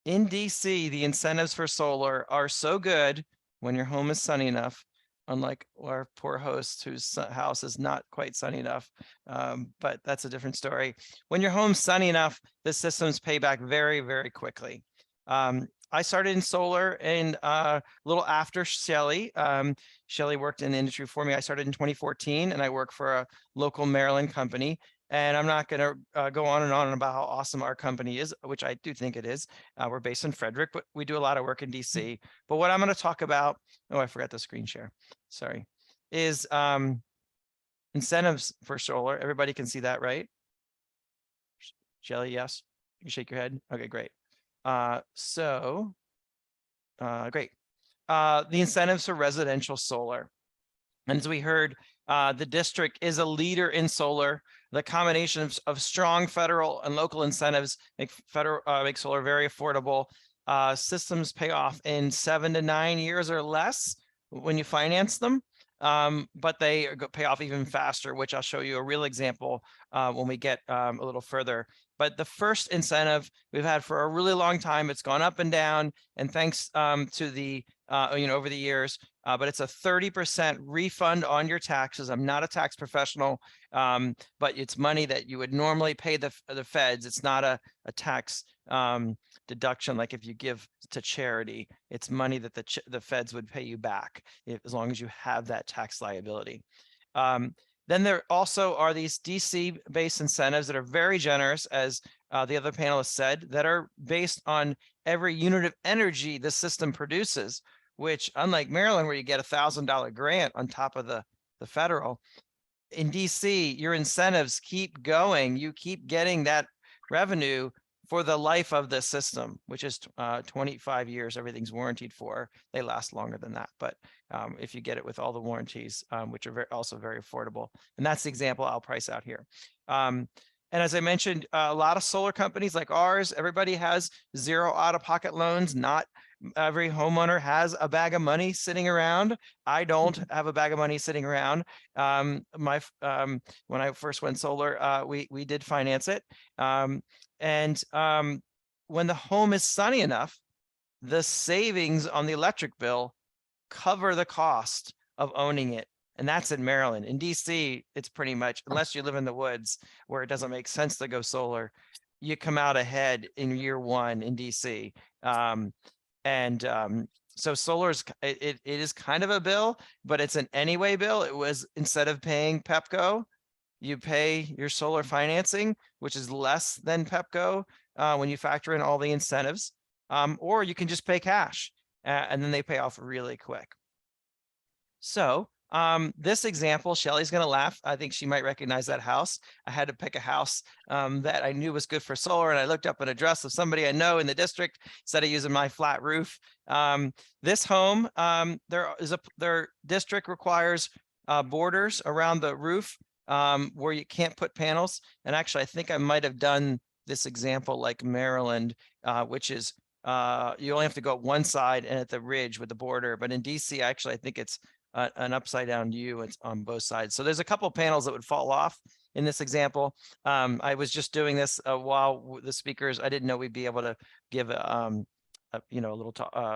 In DC, the incentives for solar are so good when your home is sunny enough, unlike our poor host whose house is not quite sunny enough. But that's a different story. When your home's sunny enough, the systems pay back very, very quickly. I started in solar and a little after Shelly. Shelly worked in the industry for me. I started in 2014 and I work for a local Maryland company. And I'm not going to go on about how awesome our company is, which I do think it is. We're based in Frederick, but we do a lot of work in DC. But what I'm going to talk about, oh, I forgot the screen share. Sorry, is incentives for solar. Everybody can see that, right? Shelly, yes. You shake your head. Okay, great. Great. The incentives for residential solar. And as we heard, the district is a leader in solar. The combination of strong federal and local incentives make solar very affordable. Systems pay off in 7 to 9 years or less when you finance them, but they pay off even faster, which I'll show you a real example when we get a little further. But the first incentive we've had for a really long time, it's gone up and down, and thanks to the over the years, but it's a 30% refund on your taxes. I'm not a tax professional, but it's money that you would normally pay the feds. It's not a tax deduction like if you give to charity. It's money that the feds would pay you back as long as you have that tax liability. Then there also are these DC-based incentives that are very generous, as the other panelists said, that are based on every unit of energy the system produces, which, unlike Maryland, where you get $1,000 grant on top of the federal, in DC, your incentives keep going. You keep getting that revenue for the life of the system, which is 25 years, everything's warranted for. They last longer than that, but if you get it with all the warranties, which are also very affordable. And that's the example I'll price out here. And as I mentioned, a lot of solar companies like ours, everybody has zero out-of-pocket loans. Not every homeowner has a bag of money sitting around. I don't have a bag of money sitting around. When I first went solar, we did finance it. When the home is sunny enough, the savings on the electric bill cover the cost of owning it. And that's in Maryland. In DC, it's pretty much, unless you live in the woods where it doesn't make sense to go solar, you come out ahead in year one in DC. So solar is, it is kind of a bill, but it's an anyway bill. It was, instead of paying Pepco, you pay your solar financing, which is less than Pepco when you factor in all the incentives, or you can just pay cash and then they pay off really quick. So this example, Shelly's going to laugh. I think she might recognize that house. I had to pick a house that I knew was good for solar, and I looked up an address of somebody I know in the district instead of using my flat roof. This home, their district requires borders around the roof where you can't put panels. And actually, I think I might have done this example like Maryland, which is you only have to go up one side and at the ridge with the border. But in DC, actually, I think it's an upside down U. It's on both sides. So there's a couple panels that would fall off in this example. I was just doing this while the speakers, I didn't know we'd be able to give a little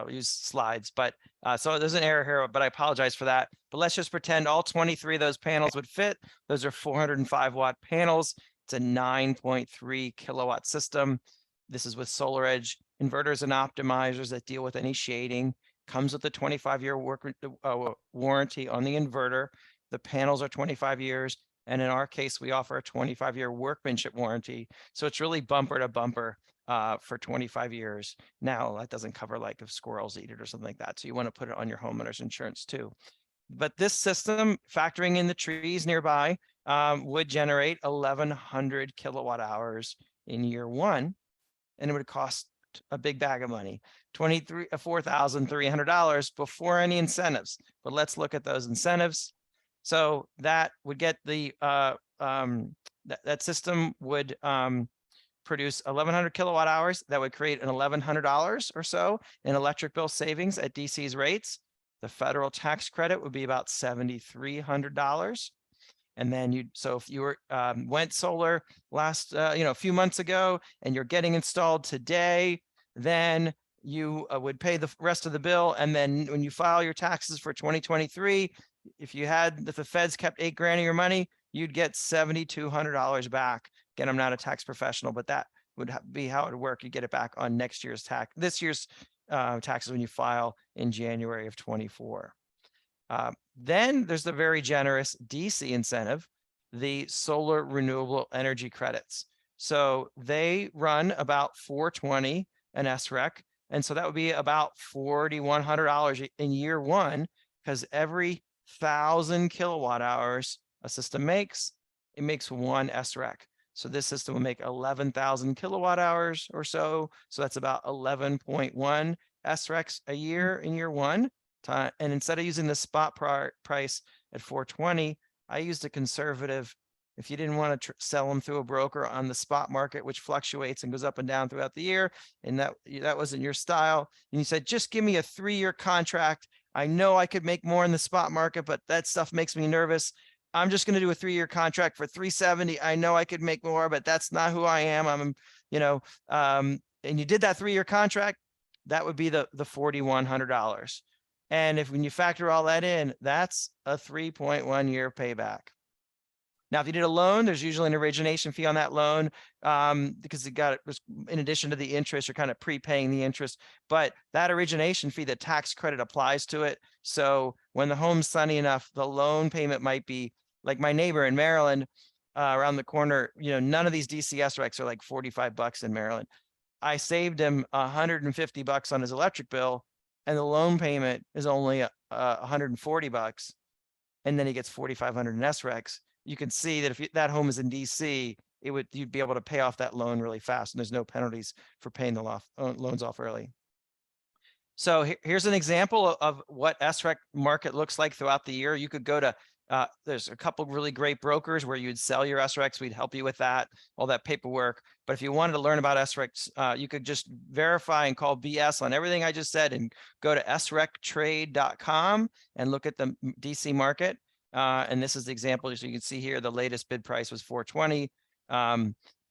use slides, but so there's an error here, but I apologize for that. But let's just pretend all 23 of those panels would fit. Those are 405 watt panels. It's a 9.3 kilowatt system. This is with SolarEdge inverters and optimizers that deal with any shading. Comes with a 25-year warranty on the inverter. The panels are 25 years. And in our case, we offer a 25-year workmanship warranty. So it's really bumper to bumper for 25 years. Now, that doesn't cover like if squirrels eat it or something like that. So you want to put it on your homeowner's insurance too. But this system, factoring in the trees nearby, would generate 1,100 kilowatt hours in year one. And it would cost a big bag of money, $4,300 before any incentives. But let's look at those incentives. So that would get the that system would produce 1,100 kilowatt hours. That would create an $1,100 or so in electric bill savings at DC's rates. The federal tax credit would be about $7,300. And then so if you were went solar last, a few months ago and you're getting installed today, then you would pay the rest of the bill. And then when you file your taxes for 2023, if the feds kept $8,000 of your money, you'd get $7,200 back. Again, I'm not a tax professional, but that would be how it would work. You get it back on this year's taxes when you file in January of 24. Then there's the very generous DC incentive, the solar renewable energy credits. So they run about $420 an SREC. And so that would be about $4,100 in year one, because every 1,000 kilowatt hours a system makes, it makes one SREC. So this system will make 11,000 kilowatt hours or so. So that's about 11.1 SRECs a year in year one. And instead of using the spot price at 420, I used a conservative. If you didn't want to sell them through a broker on the spot market, which fluctuates and goes up and down throughout the year, and that wasn't your style, and you said, just give me a 3-year contract. I know I could make more in the spot market, but that stuff makes me nervous. I'm just going to do a 3-year contract for 370. I know I could make more, but that's not who I am. And you did that 3-year contract, that would be the $4,100. And when you factor all that in, that's a 3.1 year payback. Now, if you did a loan, there's usually an origination fee on that loan because in addition to the interest, you're kind of prepaying the interest, but that origination fee, the tax credit applies to it. So when the home's sunny enough, the loan payment might be like my neighbor in Maryland around the corner. None of these DCS recs are like $45 in Maryland. I saved him $150 on his electric bill, and the loan payment is only $140, and then he gets $4,500 in SRECs. You can see that if that home is in DC, you'd be able to pay off that loan really fast, and there's no penalties for paying the loans off early. So here's an example of what SREC market looks like throughout the year. You could go to there's a couple really great brokers where you'd sell your SRECs. We'd help you with that, all that paperwork. But if you wanted to learn about SRECs, you could just verify and call BS on everything I just said and go to srectrade.com and look at the DC market. And this is the example. So you can see here, the latest bid price was $420.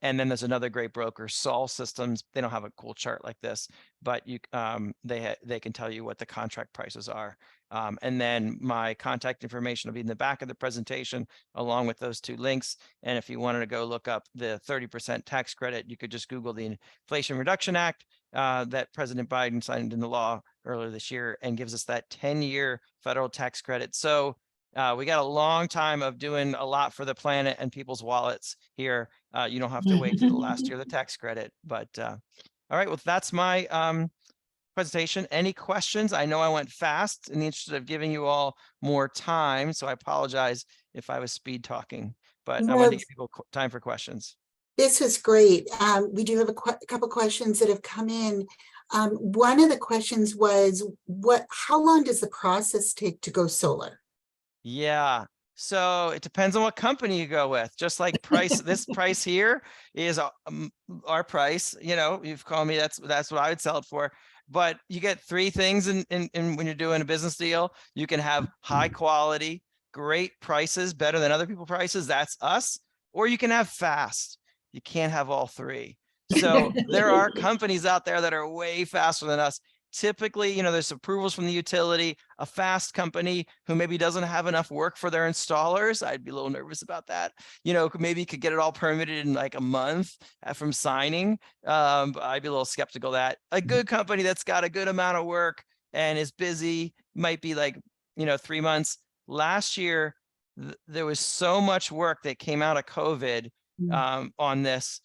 And then there's another great broker, Sol Systems. They don't have a cool chart like this, but they can tell you what the contract prices are. And then my contact information will be in the back of the presentation, along with those 2 links. And if you wanted to go look up the 30% tax credit, you could just Google the Inflation Reduction Act that President Biden signed into law earlier this year and gives us that 10-year federal tax credit. So we got a long time of doing a lot for the planet and people's wallets here. You don't have to wait to the last year of the tax credit. But all right, well, that's my presentation. Any questions? I know I went fast in the interest of giving you all more time, so I apologize if I was speed talking, but I wanted to give people time for questions. This was great. We do have a couple questions that have come in. One of the questions was, how long does the process take to go solar? Yeah. So it depends on what company you go with. Just like price, this price here is our price. You've called me. That's what I would sell it for. But you get 3 things in when you're doing a business deal. You can have high quality, great prices, better than other people's prices. That's us. Or you can have fast. You can't have all 3. So there are companies out there that are way faster than us. Typically, there's approvals from the utility, a fast company who maybe doesn't have enough work for their installers. I'd be a little nervous about that. Maybe could get it all permitted in like a month from signing. I'd be a little skeptical of that. A good company that's got a good amount of work and is busy might be like, 3 months. Last year, there was so much work that came out of COVID on this.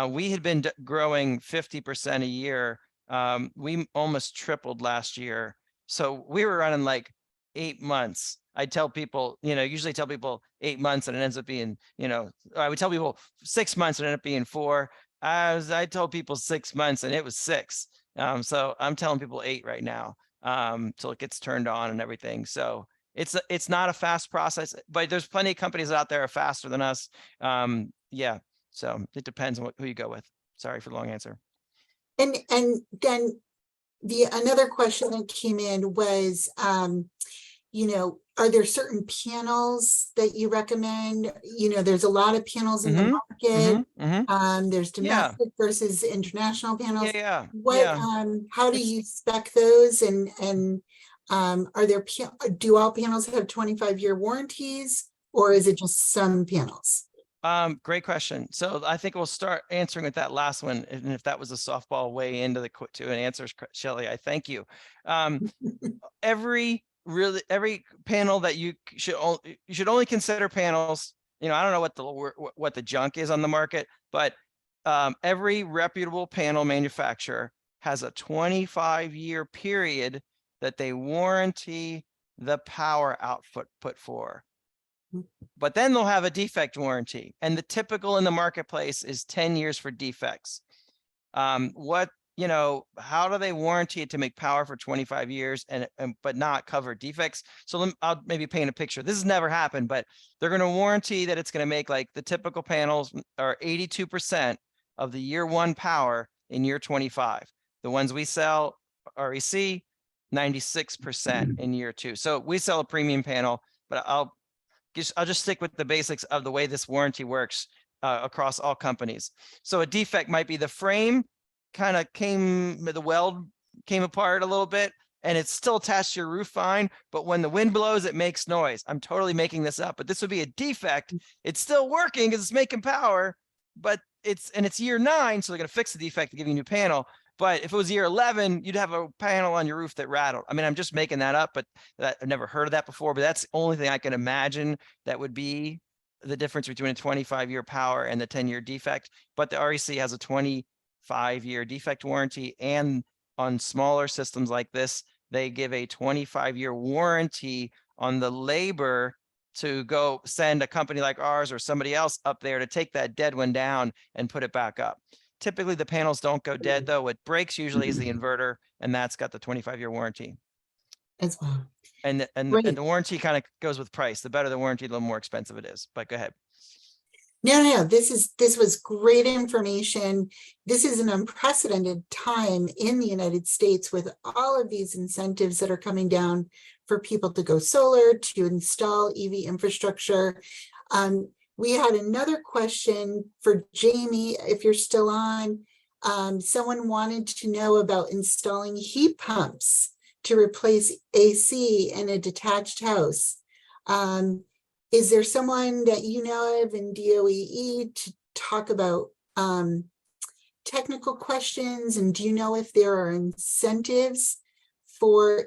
We had been growing 50% a year. We almost tripled last year. So we were running like 8 months. I tell people, usually tell people 8 months and it ends up being, I would tell people 6 months and it ended up being 4. I told people 6 months and it was 6. So I'm telling people 8 right now till it gets turned on and everything. So it's not a fast process, but there's plenty of companies out there are faster than us. Yeah. So it depends on who you go with. Sorry for the long answer. And then another question that came in was, are there certain panels that you recommend? There's a lot of panels in the market. There's domestic versus international panels. How do you spec those, and do all panels have 25-year warranties, or is it just some panels? Great question. So I think we'll start answering with that last one. And if that was a softball way into to an answer, Shelley, I thank you. Every panel that you should only consider panels. I don't know what the junk is on the market, but every reputable panel manufacturer has a 25-year period that they warranty the power output for. But then they'll have a defect warranty, and the typical in the marketplace is 10 years for defects. How do they warranty it to make power for 25 years but not cover defects? So I'll maybe paint a picture. This has never happened, but they're going to warranty that it's going to make, like, the typical panels are 82% of the year 1 power in year 25. The ones we sell, REC, 96% in year 2. So we sell a premium panel, but I'll just stick with the basics of the way this warranty works across all companies. So a defect might be the frame the weld came apart a little bit, and it's still attached to your roof fine, but when the wind blows, it makes noise. I'm totally making this up, but this would be a defect. It's still working because it's making power, but it's year 9, so they're going to fix the defect and give you a new panel. But if it was year 11, you'd have a panel on your roof that rattled. I mean, I'm just making that up, but I've never heard of that before. But that's the only thing I can imagine that would be the difference between a 25-year power and the 10-year defect. But the REC has a 25-year defect warranty, and on smaller systems like this, they give a 25-year warranty on the labor to go send a company like ours or somebody else up there to take that dead one down and put it back up. Typically, the panels don't go dead, though. What breaks usually is the inverter, and that's got the 25-year warranty. As well. And the warranty kind of goes with price. The better the warranty, the more expensive it is. But go ahead. No, this was great information. This is an unprecedented time in the United States with all of these incentives that are coming down for people to go solar, to install EV infrastructure. We had another question for Jamie, if you're still on. Someone wanted to know about installing heat pumps to replace AC in a detached house. Is there someone that you know of in DOEE to talk about technical questions? And do you know if there are incentives for,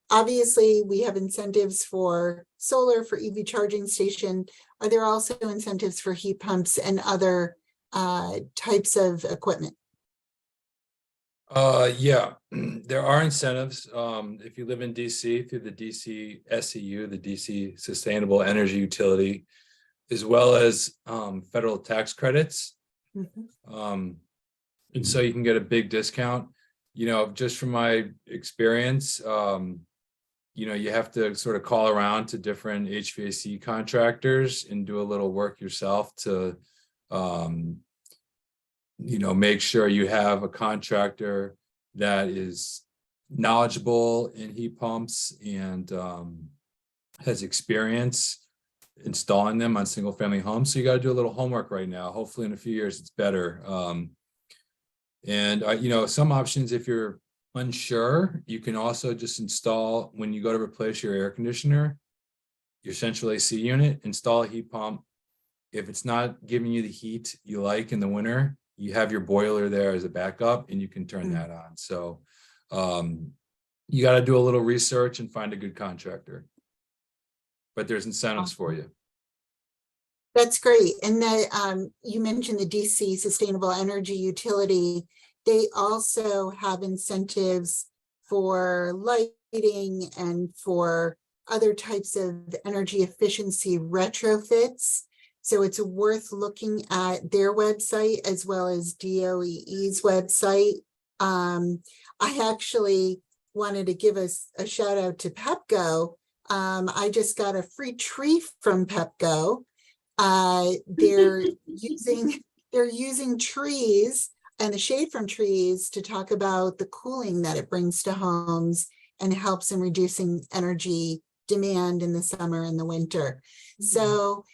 obviously we have incentives for solar, for EV charging station. Are there also incentives for heat pumps and other types of equipment? Yeah, there are incentives. If you live in DC, through the DC SEU, the DC Sustainable Energy Utility, as well as federal tax credits. And so you can get a big discount. Just from my experience, you have to sort of call around to different HVAC contractors and do a little work yourself to make sure you have a contractor that is knowledgeable in heat pumps and has experience installing them on single family homes. So you got to do a little homework right now. Hopefully in a few years it's better. Some options, if you're unsure, you can also just install, when you go to replace your air conditioner, your central AC unit, install a heat pump. If it's not giving you the heat you like in the winter, you have your boiler there as a backup and you can turn that on. So you got to do a little research and find a good contractor, but there's incentives for you. That's great. And you mentioned the DC Sustainable Energy Utility. They also have incentives for lighting and for other types of energy efficiency retrofits. So it's worth looking at their website as well as DOEE's website. I actually wanted to give us a shout out to Pepco. I just got a free tree from Pepco. They're using trees and the shade from trees to talk about the cooling that it brings to homes and helps in reducing energy demand in the summer and the winter. So,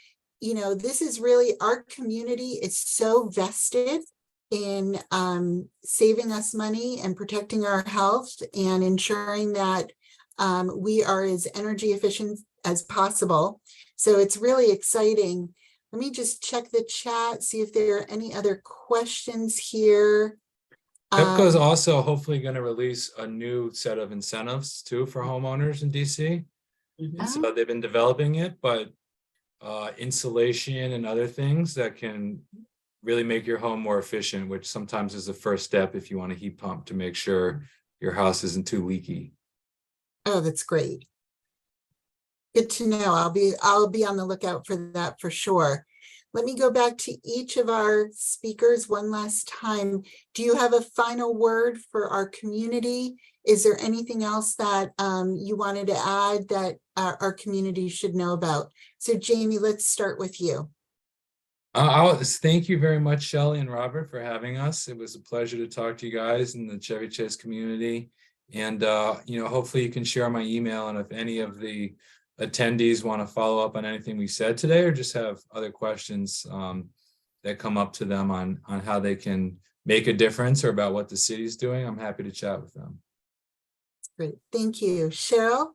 you know, this is really, our community is so vested in saving us money and protecting our health and ensuring that we are as energy efficient as possible. So it's really exciting. Let me just check the chat, see if there are any other questions here. PEPCO is also hopefully going to release a new set of incentives too for homeowners in DC. And so they've been developing it, but insulation and other things that can really make your home more efficient, which sometimes is the first step if you want a heat pump to make sure your house isn't too leaky. Oh, that's great. Good to know. I'll be on the lookout for that for sure. Let me go back to each of our speakers one last time. Do you have a final word for our community? Is there anything else that you wanted to add that our community should know about? So Jamie, let's start with you. Thank you very much, Shelley and Robert, for having us. It was a pleasure to talk to you guys in the Chevy Chase community. And, you know, hopefully you can share my email. And if any of the attendees want to follow up on anything we said today, or just have other questions that come up to them on how they can make a difference or about what the city's doing, I'm happy to chat with them. Great. Thank you. Cheryl?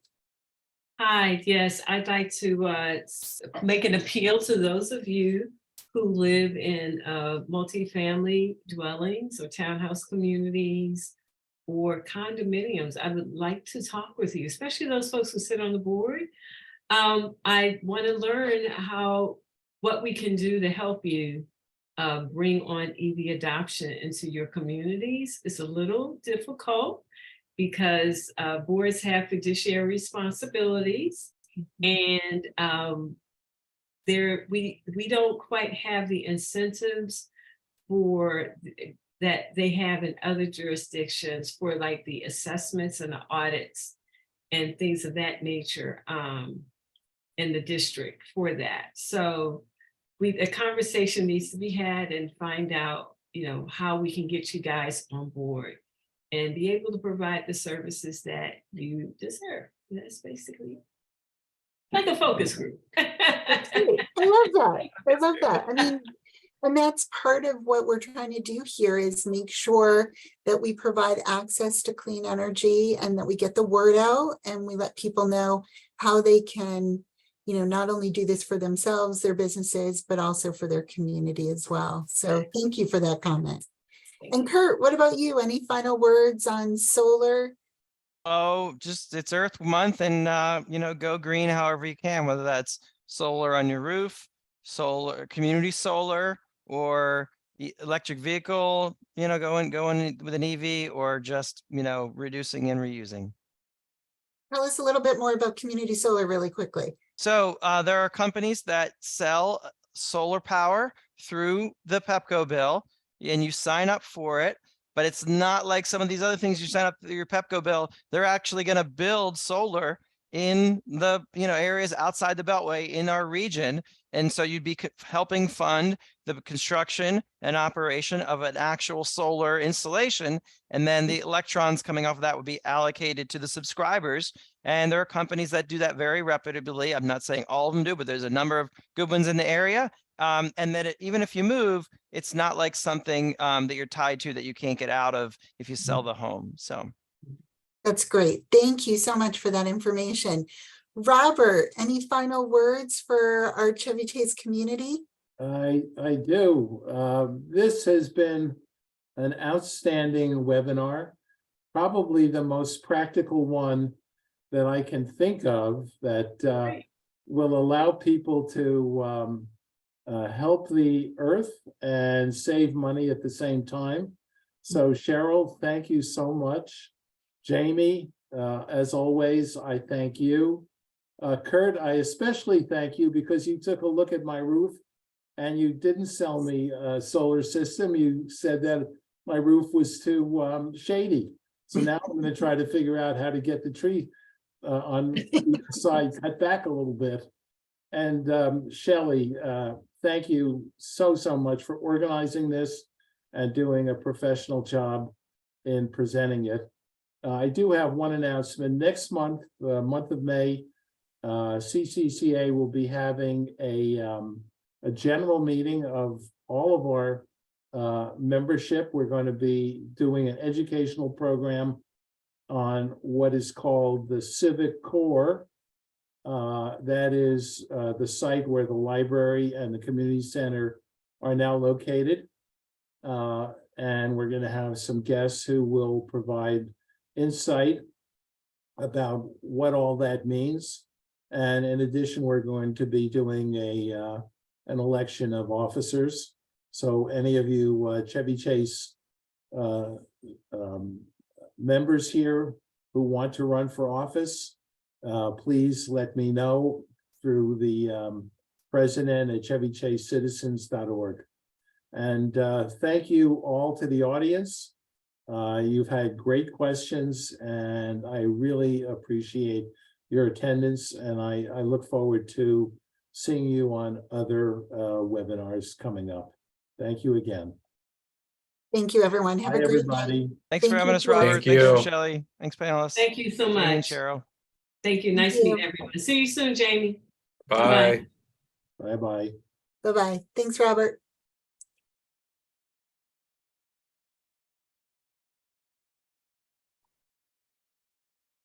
Hi, yes, I'd like to make an appeal to those of you who live in multifamily dwellings or townhouse communities or condominiums. I would like to talk with you, especially those folks who sit on the board. I want to learn what we can do to help you bring on EV adoption into your communities. It's a little difficult because boards have fiduciary responsibilities, and we don't quite have the incentives for that they have in other jurisdictions for like the assessments and the audits and things of that nature in the district for that. So a conversation needs to be had and find out, you know, how we can get you guys on board and be able to provide the services that you deserve. That's basically like a focus group. I love that. I love that. I mean, and that's part of what we're trying to do here is make sure that we provide access to clean energy and that we get the word out and we let people know how they can, you know, not only do this for themselves, their businesses, but also for their community as well. So thank you for that comment. And Kurt, what about you? Any final words on solar? Oh, just it's Earth Month, and you know, go green however you can, whether that's solar on your roof, solar, community solar, or electric vehicle, you know, going with an EV, or just, you know, reducing and reusing. Tell us a little bit more about community solar really quickly. So there are companies that sell solar power through the PEPCO bill, and you sign up for it. But it's not like some of these other things you sign up for your PEPCO bill. They're actually going to build solar in the, you know, areas outside the Beltway in our region. And so you'd be helping fund the construction and operation of an actual solar installation. And then the electrons coming off of that would be allocated to the subscribers. And there are companies that do that very reputably. I'm not saying all of them do, but there's a number of good ones in the area. And that even if you move, it's not like something that you're tied to that you can't get out of if you sell the home. So that's great. Thank you so much for that information. Robert, any final words for our Chevy Chase community? I do. This has been an outstanding webinar, probably the most practical one that I can think of that will allow people to help the earth and save money at the same time. So Cheryl, thank you so much. Jamie, as always, I thank you. Kurt, I especially thank you because you took a look at my roof and you didn't sell me a solar system. You said that my roof was too shady. So now I'm going to try to figure out how to get the tree on the side cut back a little bit. And Shelley, thank you so much for organizing this and doing a professional job in presenting it. I do have one announcement. Next month, the month of May, CCCA will be having a general meeting of all of our membership. We're going to be doing an educational program on what is called the Civic Core. That is the site where the library and the community center are now located. And we're going to have some guests who will provide insight about what all that means. And in addition, we're going to be doing an election of officers. So any of you Chevy Chase members here who want to run for office, please let me know through the president at ChevyChaseCitizens.org. And thank you all to the audience. You've had great questions, and I really appreciate your attendance, and I look forward to seeing you on other webinars coming up. Thank you again. Thank you, everyone. Have Bye, a great night. everybody. Thanks for Thank having you, us, Chris. Robert. Thank Thanks for you. Shelley. Thanks, panelists. Thank you so Jamie and much. Cheryl. Thank you. Nice Thank meeting you. everyone. See you soon, Jamie. Bye. Bye-bye. Bye-bye. Thanks, Robert.